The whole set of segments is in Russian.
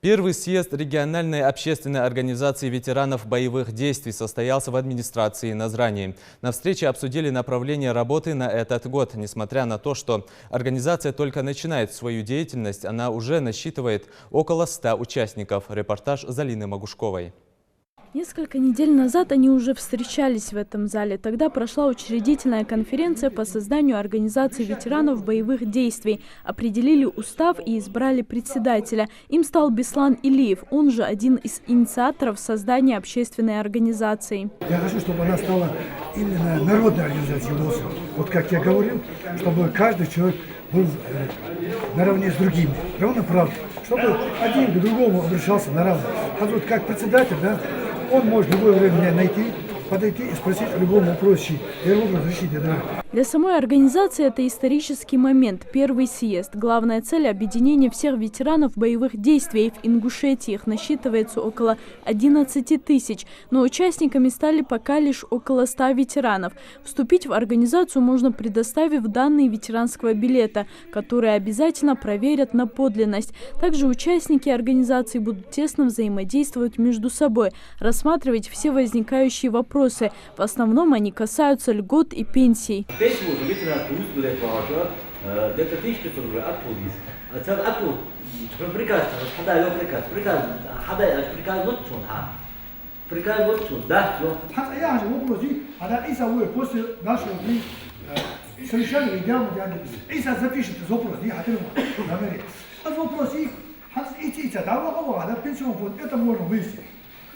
Первый съезд региональной общественной организации ветеранов боевых действий состоялся в администрации Назрани. На встрече обсудили направление работы на этот год. Несмотря на то, что организация только начинает свою деятельность, она уже насчитывает около 100 участников. Репортаж Залины Магушковой. Несколько недель назад они уже встречались в этом зале. Тогда прошла учредительная конференция по созданию организации ветеранов боевых действий. Определили устав и избрали председателя. Им стал Беслан Илиев, он же один из инициаторов создания общественной организации. Я хочу, чтобы она стала именно народной организацией. Вот как я говорил, чтобы каждый человек был наравне с другими, равноправный, чтобы один к другому обращался на равных. А вот как председатель, да, он может в любое время меня найти, подойти и спросить о любом вопросе. Я могу разрешить это. Для самой организации это исторический момент, первый съезд. Главная цель – объединение всех ветеранов боевых действий. В Ингушетии их насчитывается около 11 тысяч, но участниками стали пока лишь около 100 ветеранов. Вступить в организацию можно, предоставив данные ветеранского билета, которые обязательно проверят на подлинность. Также участники организации будут тесно взаимодействовать между собой, рассматривать все возникающие вопросы. В основном они касаются льгот и пенсий.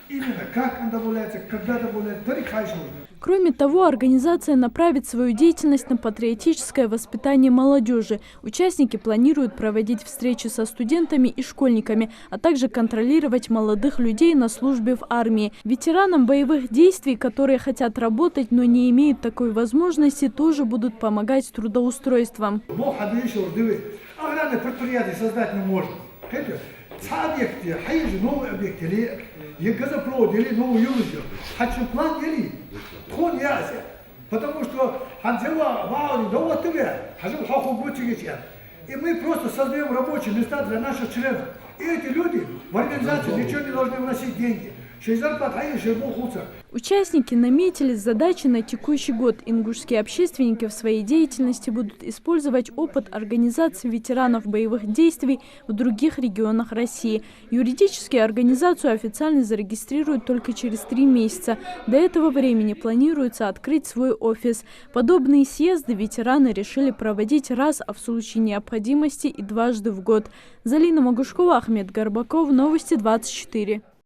Именно как он добавляется, когда добавляется, Кроме того, организация направит свою деятельность на патриотическое воспитание молодежи. Участники планируют проводить встречи со студентами и школьниками, а также контролировать молодых людей на службе в армии. Ветеранам боевых действий, которые хотят работать, но не имеют такой возможности, тоже будут помогать с трудоустройством. Предприятие создать не можем. Объекты, новые объекты, газопровод или новую южную, хочу план или тон яся, потому что и мы просто создаем рабочие места для наших членов. И эти люди в организацию ничего не должны вносить деньги. Участники наметили задачи на текущий год. Ингушские общественники в своей деятельности будут использовать опыт организации ветеранов боевых действий в других регионах России. Юридически организацию официально зарегистрируют только через 3 месяца. До этого времени планируется открыть свой офис. Подобные съезды ветераны решили проводить раз, а в случае необходимости и дважды в год. Залина Магушкова, Ахмед Горбаков, Новости 24.